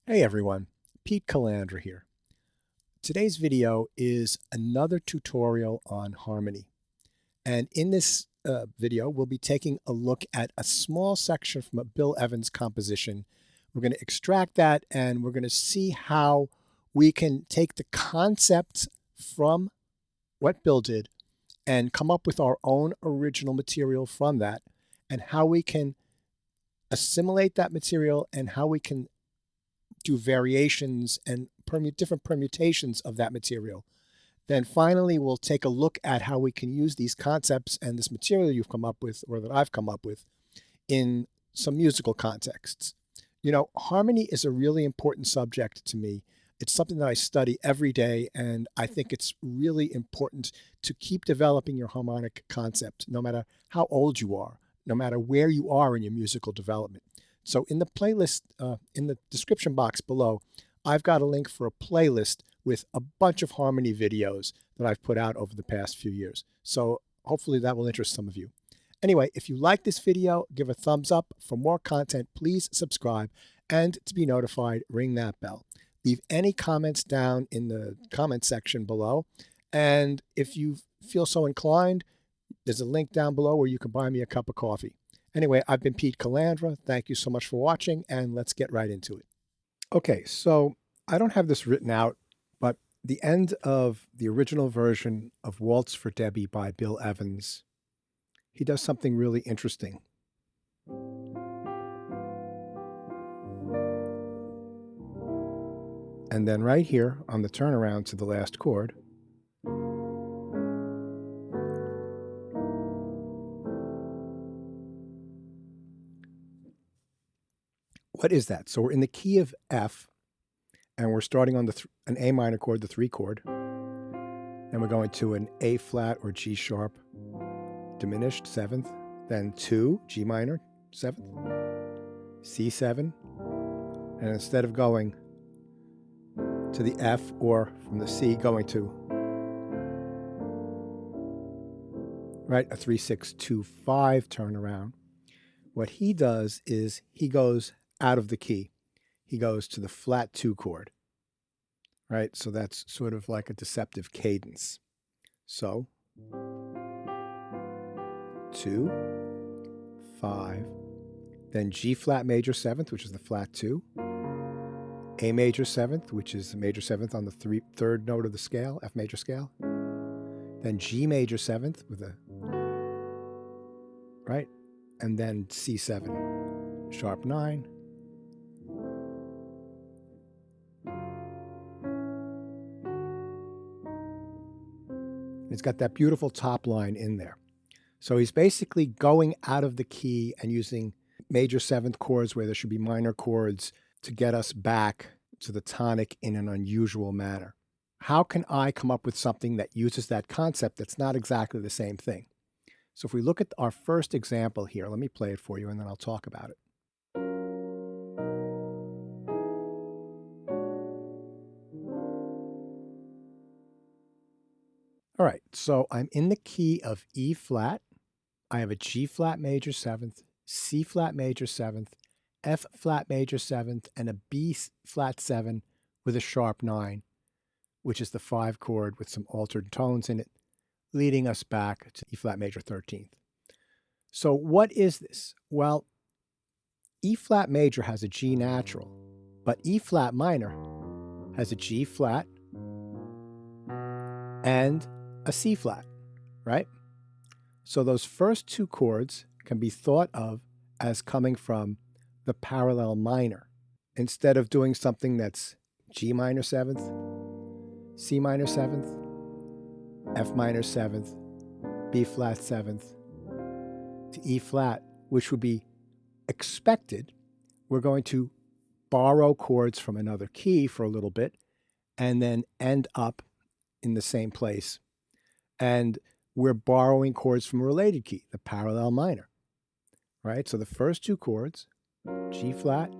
Hey everyone, Pete Calandra here. Today's video is another tutorial on harmony. And in this video, we'll be taking a look at a small section from a Bill Evans composition. We're going to extract that and we're going to see how we can take the concept from what Bill did and come up with our own original material from that, and how we can assimilate that material and how we can do variations and different permutations of that material. Then finally, we'll take a look at how we can use these concepts and this material you've come up with, or that I've come up with, in some musical contexts. You know, harmony is a really important subject to me. It's something that I study every day, and I think it's really important to keep developing your harmonic concept, no matter how old you are, no matter where you are in your musical development. So in the playlist, in the description box below, I've got a link for a playlist with a bunch of harmony videos that I've put out over the past few years. So hopefully that will interest some of you. Anyway, if you like this video, give a thumbs up. For more content, please subscribe. And to be notified, ring that bell. Leave any comments down in the comment section below. And if you feel so inclined, there's a link down below where you can buy me a cup of coffee. Anyway, I've been Pete Calandra. Thank you so much for watching, and let's get right into it. Okay, so I don't have this written out, but the end of the original version of Waltz for Debby by Bill Evans, he does something really interesting. And then right here on the turnaround to the last chord, what is that? So we're in the key of F, and we're starting on an A minor chord, the 3 chord. Then we're going to an A flat or G sharp diminished 7th, then 2, G minor 7th, C7, and instead of going to the F or from the C, going to a 3 6 2 5 turnaround. What he does is he goes out of the key. He goes to the flat 2 chord, right? So that's sort of like a deceptive cadence. So 2, 5, then G flat major 7th, which is the flat 2, A major 7th, which is the major 7th on the third note of the scale, F major scale, then G major 7th with a, right? And then C7, sharp 9, it's got that beautiful top line in there. So he's basically going out of the key and using major 7th chords where there should be minor chords to get us back to the tonic in an unusual manner. How can I come up with something that uses that concept that's not exactly the same thing? So if we look at our first example here, let me play it for you and then I'll talk about it. All right, so I'm in the key of E flat. I have a G flat major 7th, C flat major 7th, F flat major 7th, and a B flat 7 with a sharp 9, which is the 5 chord with some altered tones in it, leading us back to E flat major 13th. So what is this? Well, E flat major has a G natural, but E flat minor has a G flat and a C flat, right? So those first 2 chords can be thought of as coming from the parallel minor. Instead of doing something that's G minor 7th, C minor 7th, F minor 7th, B flat 7th, to E flat, which would be expected, we're going to borrow chords from another key for a little bit and then end up in the same place. And we're borrowing chords from a related key, the parallel minor, right? So the first 2 chords, G flat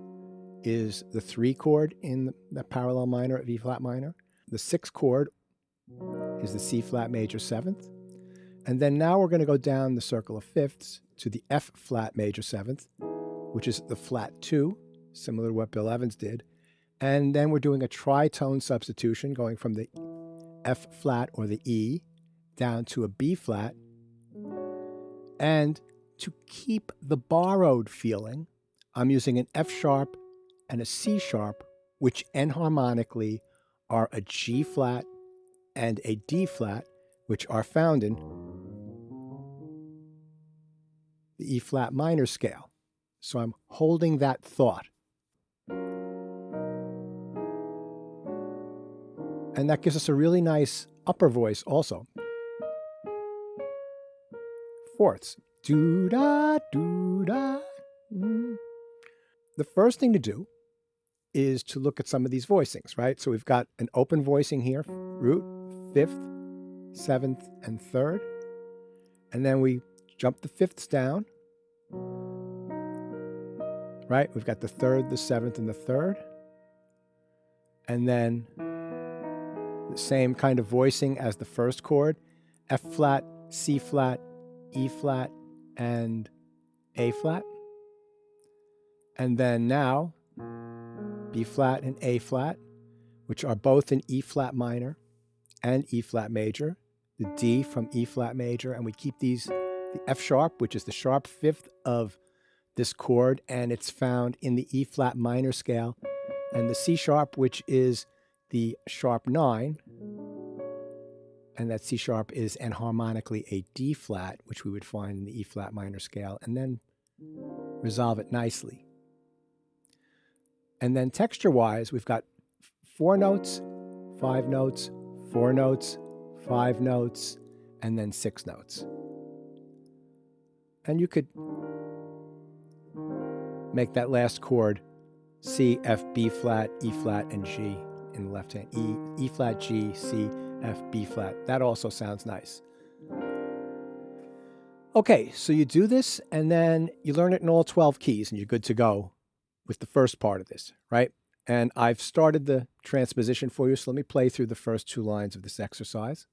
is the 3 chord in the parallel minor of E flat minor. The 6th chord is the C flat major 7th. And then now we're going to go down the circle of fifths to the F flat major 7th, which is the flat 2, similar to what Bill Evans did. And then we're doing a tritone substitution, going from the F flat or the E down to a B flat. And to keep the borrowed feeling, I'm using an F sharp and a C sharp, which enharmonically are a G flat and a D flat, which are found in the E flat minor scale. So I'm holding that thought. And that gives us a really nice upper voice also. Fourths. Do-da, do-da. The first thing to do is to look at some of these voicings, right? So we've got an open voicing here, root, fifth, seventh, and third. And then we jump the fifths down, right? We've got the third, the seventh, and the third. And then the same kind of voicing as the first chord, F flat, C flat, E flat, and A flat. And then now, B flat and A flat, which are both in E flat minor and E flat major, the D from E flat major, and we keep these, the F sharp, which is the sharp fifth of this chord, and it's found in the E flat minor scale, and the C sharp, which is the sharp 9, and that C sharp is enharmonically a D flat, which we would find in the E flat minor scale, and then resolve it nicely. And then texture-wise, we've got 4 notes, 5 notes, 4 notes, 5 notes, and then 6 notes. And you could make that last chord C, F, B flat, E flat, and G in the left hand. E flat, G, C, F, B flat. That also sounds nice. Okay, so you do this, and then you learn it in all 12 keys, and you're good to go with the first part of this, right? And I've started the transposition for you, so let me play through the first 2 lines of this exercise.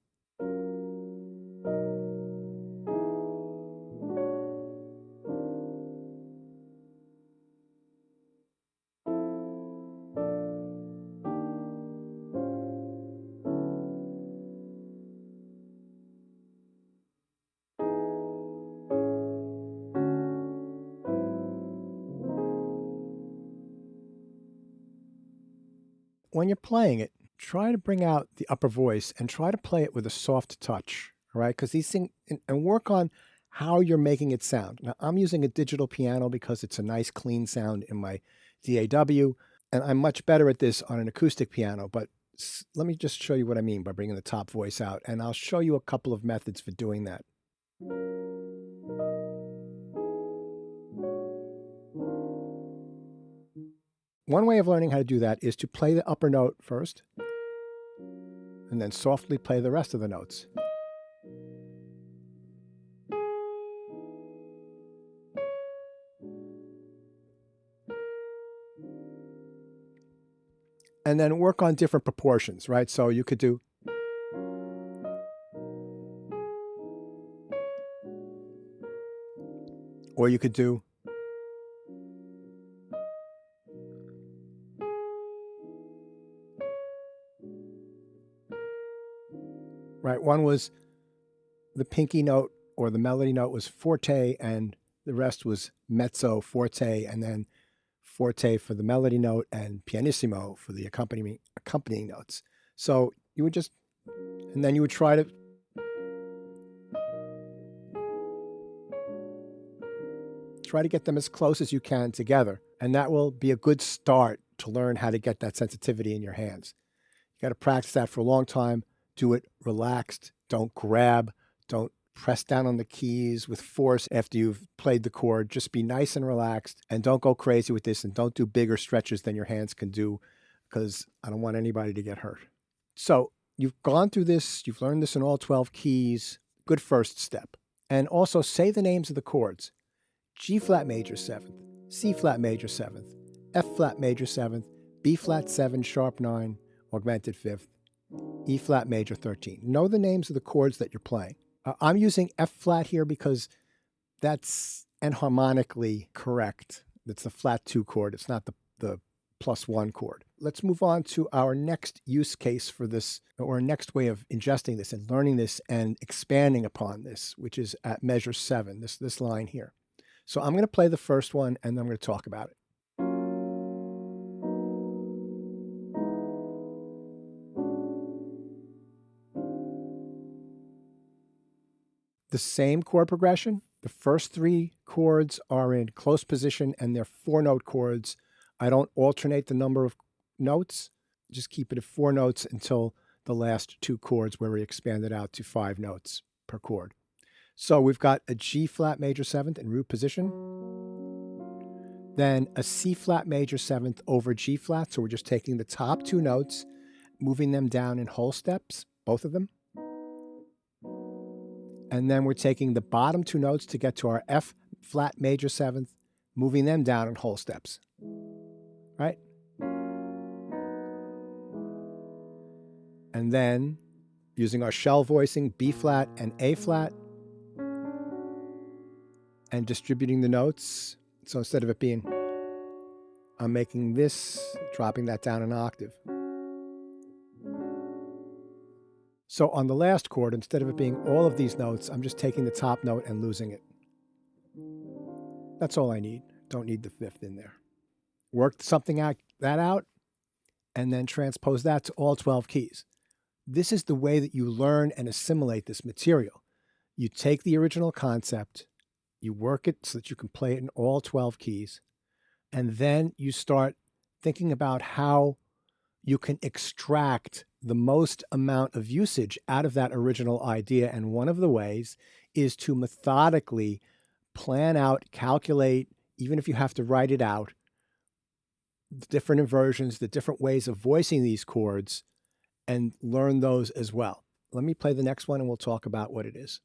When you're playing it, try to bring out the upper voice and try to play it with a soft touch, all right? Because these things, and work on how you're making it sound. Now, I'm using a digital piano because it's a nice clean sound in my DAW, and I'm much better at this on an acoustic piano, but let me just show you what I mean by bringing the top voice out, and I'll show you a couple of methods for doing that. One way of learning how to do that is to play the upper note first, and then softly play the rest of the notes. And then work on different proportions, right? So you could do or you could do right. One was the pinky note or the melody note was forte, and the rest was mezzo, forte, and then forte for the melody note and pianissimo for the accompanying notes. So you would just, and then you would try to get them as close as you can together. And that will be a good start to learn how to get that sensitivity in your hands. You got to practice that for a long time. Do it relaxed. Don't grab. Don't press down on the keys with force after you've played the chord. Just be nice and relaxed, and don't go crazy with this, and don't do bigger stretches than your hands can do, because I don't want anybody to get hurt. So you've gone through this. You've learned this in all 12 keys. Good first step. And also say the names of the chords. G flat major 7th, C flat major 7th, F flat major 7th, B flat 7 sharp 9, augmented 5th, E flat major 13. Know the names of the chords that you're playing. I'm using F flat here because that's enharmonically correct. It's the flat 2 chord. It's not the +1 chord. let's move on to our next use case for this, or next way of ingesting this and learning this and expanding upon this, which is at measure 7, this line here. So I'm going to play the first one and then I'm going to talk about it. The same chord progression. The first 3 chords are in close position and they're 4-note chords. I don't alternate the number of notes. Just keep it at 4 notes until the last 2 chords where we expand it out to 5 notes per chord. So we've got a G flat major 7th in root position, then a C flat major 7th over G flat. So we're just taking the top 2 notes, moving them down in whole steps, both of them. And then we're taking the bottom 2 notes to get to our F flat major 7th, moving them down in whole steps, right? And then using our shell voicing, B flat and A flat, and distributing the notes. So instead of it being, I'm making this, dropping that down an octave. So on the last chord, instead of it being all of these notes, I'm just taking the top note and losing it. That's all I need. Don't need the 5th in there. Work something out, and then transpose that to all 12 keys. This is the way that you learn and assimilate this material. You take the original concept, you work it so that you can play it in all 12 keys, and then you start thinking about how you can extract the most amount of usage out of that original idea. And one of the ways is to methodically plan out, calculate, even if you have to write it out, the different inversions, the different ways of voicing these chords, and learn those as well. Let me play the next one and we'll talk about what it is.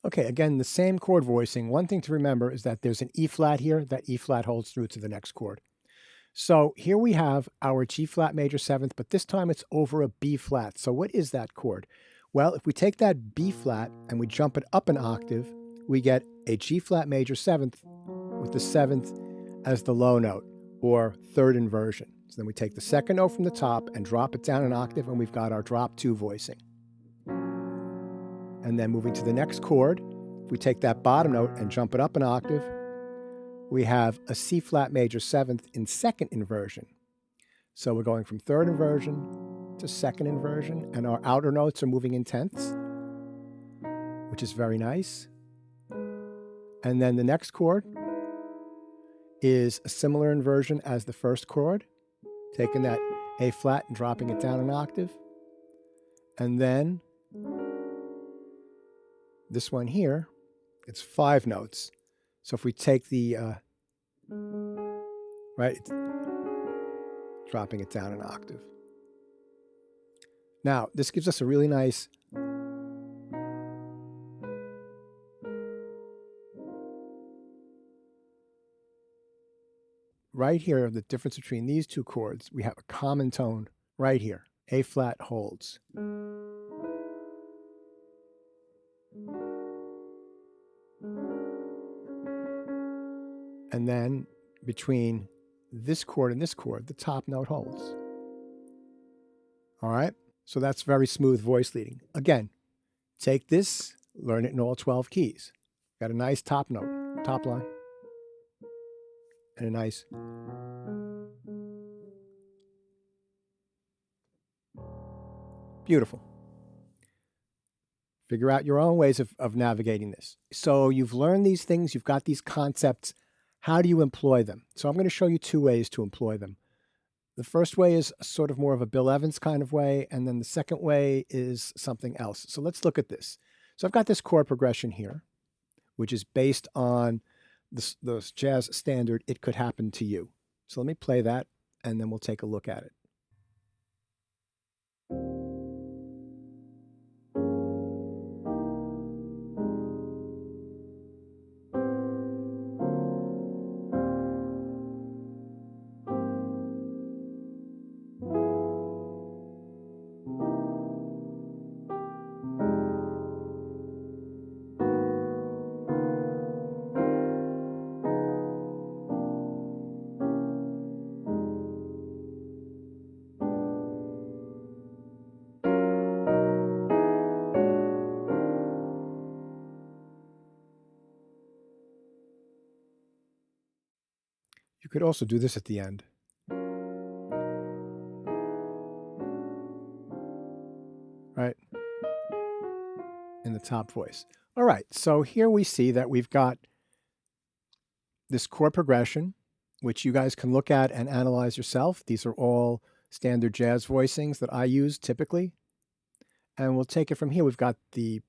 Okay, again, the same chord voicing. One thing to remember is that there's an E flat here. That E flat holds through to the next chord. So here we have our G flat major 7th, but this time it's over a B flat. So what is that chord? Well, if we take that B flat and we jump it up an octave, we get a G flat major 7th with the 7th as the low note, or 3rd inversion. So then we take the 2nd note from the top and drop it down an octave, and we've got our drop 2 voicing. And then moving to the next chord, if we take that bottom note and jump it up an octave, we have a C flat major 7th in 2nd inversion. So we're going from 3rd inversion to 2nd inversion, and our outer notes are moving in tenths, which is very nice. And then the next chord is a similar inversion as the first chord, taking that A flat and dropping it down an octave. And then this one here, it's 5 notes. So if we take the, dropping it down an octave. Now, this gives us a really nice right here, the difference between these 2 chords, we have a common tone right here. A flat holds. And then between this chord and this chord, the top note holds. All right? So that's very smooth voice leading. Again, take this, learn it in all 12 keys. Got a nice top note, top line, and a nice beautiful. Figure out your own ways of navigating this. So you've learned these things, you've got these concepts. How do you employ them? So I'm going to show you 2 ways to employ them. The first way is sort of more of a Bill Evans kind of way, and then the second way is something else. So let's look at this. So I've got this chord progression here, which is based on the jazz standard, It Could Happen to You. So let me play that, and then we'll take a look at it. You could also do this at the end. Right? In the top voice. All right, so here we see that we've got this chord progression, which you guys can look at and analyze yourself. These are all standard jazz voicings that I use typically. And we'll take it from here. We've got the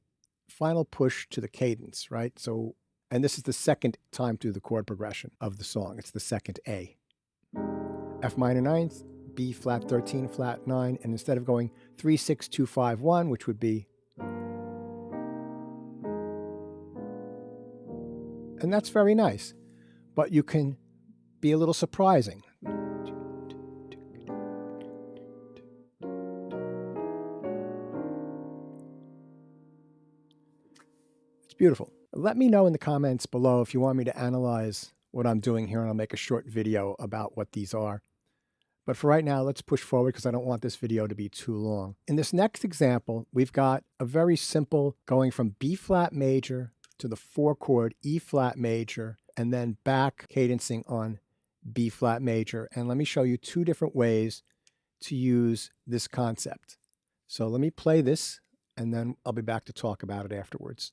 final push to the cadence, right? So, and this is the second time through the chord progression of the song. It's the second A. F minor ninth, B flat 13, flat 9, and instead of going 3, 6, 2, 5, 1, which would be, and that's very nice, but you can be a little surprising. It's beautiful. Let me know in the comments below if you want me to analyze what I'm doing here, and I'll make a short video about what these are. But for right now, let's push forward because I don't want this video to be too long. In this next example, we've got a very simple going from B flat major to the 4 chord E flat major, and then back cadencing on B flat major. And let me show you 2 different ways to use this concept. So let me play this, and then I'll be back to talk about it afterwards.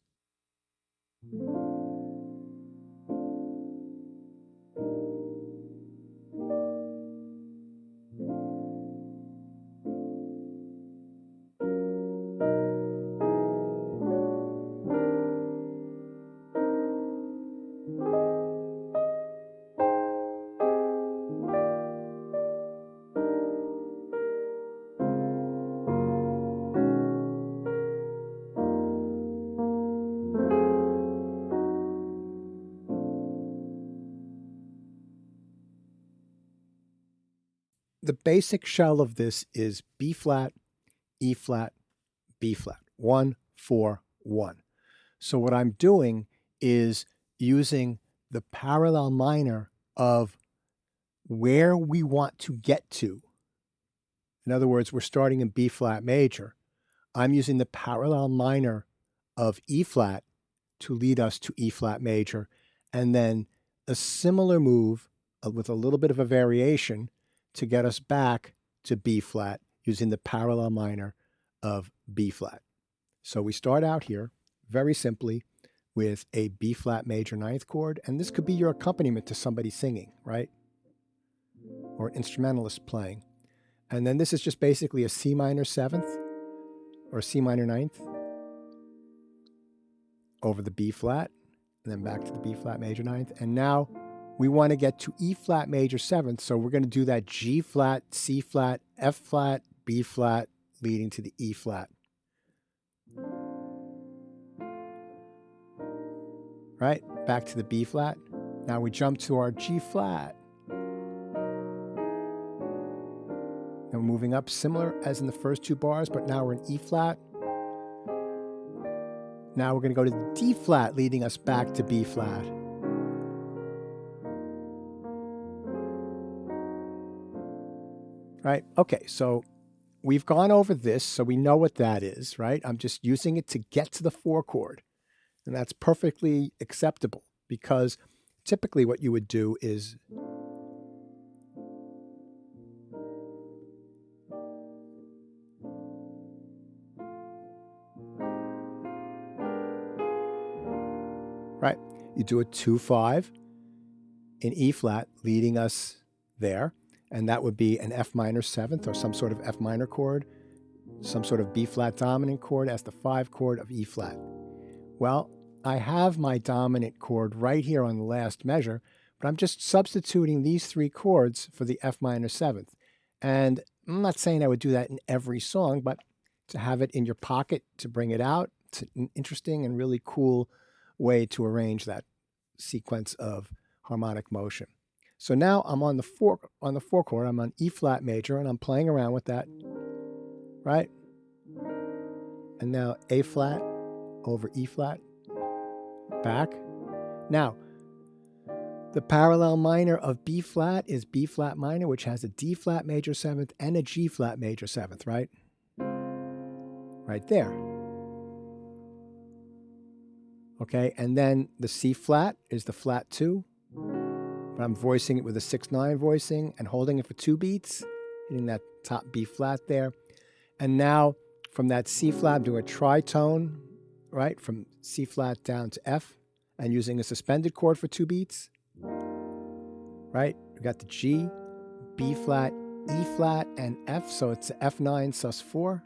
The basic shell of this is B flat, E flat, B flat, 1, 4, 1. So what I'm doing is using the parallel minor of where we want to get to. In other words, we're starting in B flat major. I'm using the parallel minor of E flat to lead us to E flat major, and then a similar move with a little bit of a variation to get us back to B flat using the parallel minor of B flat. So we start out here very simply with a B flat major 9th chord, and this could be your accompaniment to somebody singing, right? Or an instrumentalist playing. And then this is just basically a C minor 7th or C minor 9th over the B flat, and then back to the B flat major 9th. And now we want to get to E flat major 7th, so we're going to do that G flat, C flat, F flat, B flat, leading to the E flat. Right? Back to the B flat. Now we jump to our G flat. And we're moving up similar as in the first 2 bars, but now we're in E flat. Now we're going to go to the D flat, leading us back to B flat. Right? Okay, so we've gone over this, so we know what that is, right? I'm just using it to get to the 4 chord. And that's perfectly acceptable because typically what you would do is right, you do a 2-5 in E flat, leading us there. And that would be an F minor 7th or some sort of F minor chord, some sort of B flat dominant chord as the 5 chord of E flat. Well, I have my dominant chord right here on the last measure, but I'm just substituting these 3 chords for the F minor 7th. And I'm not saying I would do that in every song, but to have it in your pocket, to bring it out, it's an interesting and really cool way to arrange that sequence of harmonic motion. So now I'm on the 4 chord, I'm on E flat major, and I'm playing around with that, right? And now A flat over E flat, back. Now, the parallel minor of B flat is B flat minor, which has a D flat major 7th and a G flat major 7th, right? Right there. Okay, and then the C flat is the flat 2, but I'm voicing it with a 6/9 voicing and holding it for 2 beats, hitting that top B flat there. And now from that C flat, I'm doing a tritone, right? From C flat down to F and using a suspended chord for 2 beats, right? We got the G, B flat, E flat, and F. So it's a F9 sus4.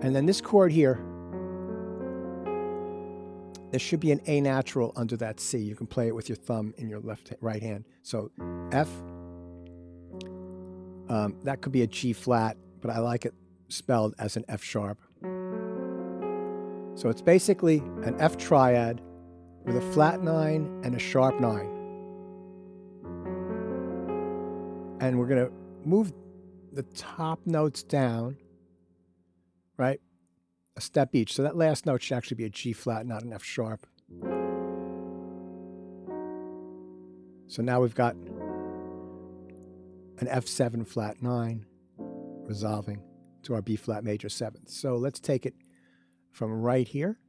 And then this chord here, there should be an A natural under that C. You can play it with your thumb in your right hand. So F, that could be a G flat, but I like it spelled as an F sharp. So it's basically an F triad with a flat 9 and a sharp 9. And we're going to move the top notes down, right? A step each. So that last note should actually be a G flat, not an F sharp. So now we've got an F7 flat 9 resolving to our B flat major 7th. So let's take it from right here.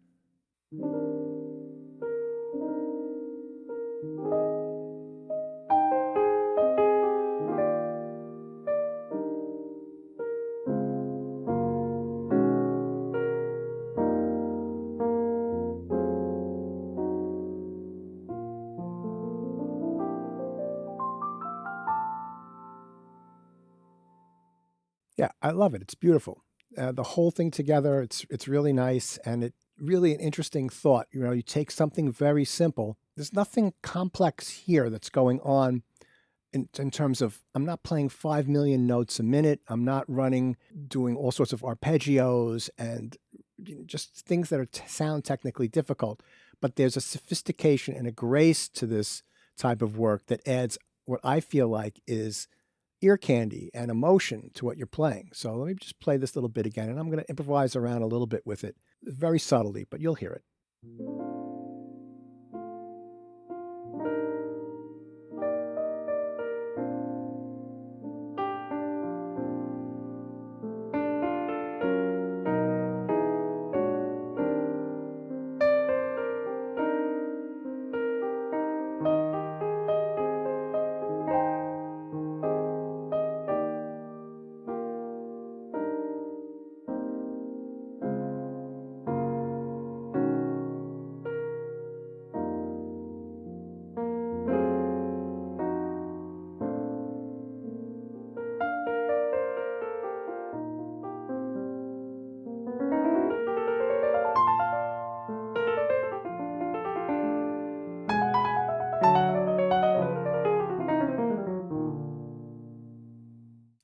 Yeah, I love it. It's beautiful. The whole thing together, it's really nice, and it really an interesting thought. You know, you take something very simple. There's nothing complex here that's going on in terms of, I'm not playing 5 million notes a minute. I'm not doing all sorts of arpeggios and just things that are sound technically difficult. But there's a sophistication and a grace to this type of work that adds what I feel like is ear candy and emotion to what you're playing. So let me just play this little bit again, and I'm going to improvise around a little bit with it, very subtly, but you'll hear it.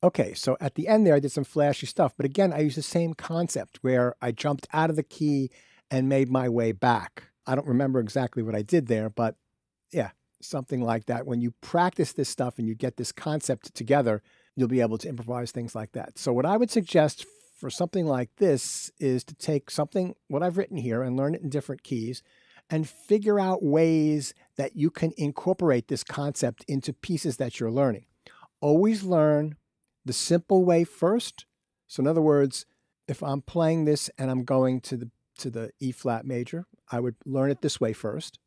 Okay, so at the end there, I did some flashy stuff. But again, I used the same concept where I jumped out of the key and made my way back. I don't remember exactly what I did there, but yeah, something like that. When you practice this stuff and you get this concept together, you'll be able to improvise things like that. So what I would suggest for something like this is to take what I've written here and learn it in different keys and figure out ways that you can incorporate this concept into pieces that you're learning. Always learn the simple way first. So in other words, if I'm playing this and I'm going to the E flat major, I would learn it this way first.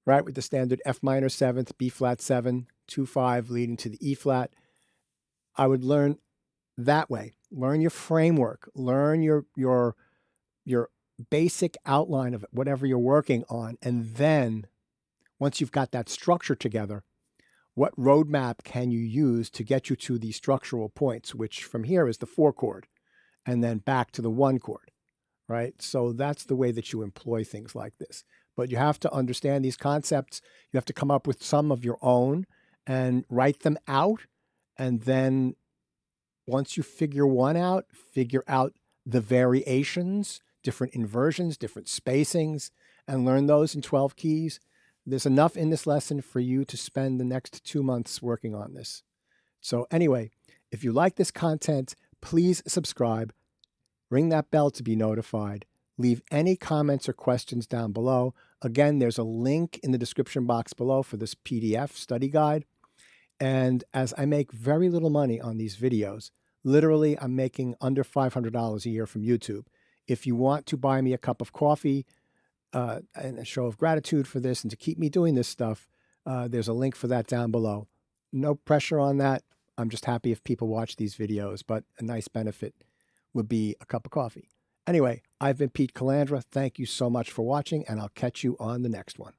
Right, with the standard F minor 7th, B flat 7, 2-5 leading to the E flat. I would learn that way. Learn your framework. Learn your basic outline of whatever you're working on. And then once you've got that structure together, what roadmap can you use to get you to these structural points, which from here is the 4 chord, and then back to the 1 chord, right? So that's the way that you employ things like this. But you have to understand these concepts. You have to come up with some of your own and write them out. And then once you figure one out, figure out the variations, different inversions, different spacings, and learn those in 12 keys. There's enough in this lesson for you to spend the next 2 months working on this. So anyway, if you like this content, please subscribe, ring that bell to be notified, leave any comments or questions down below. Again, there's a link in the description box below for this PDF study guide. And as I make very little money on these videos, literally I'm making under $500 a year from YouTube. If you want to buy me a cup of coffee and a show of gratitude for this and to keep me doing this stuff, there's a link for that down below. No pressure on that. I'm just happy if people watch these videos, but a nice benefit would be a cup of coffee. Anyway, I've been Pete Calandra. Thank you so much for watching, and I'll catch you on the next one.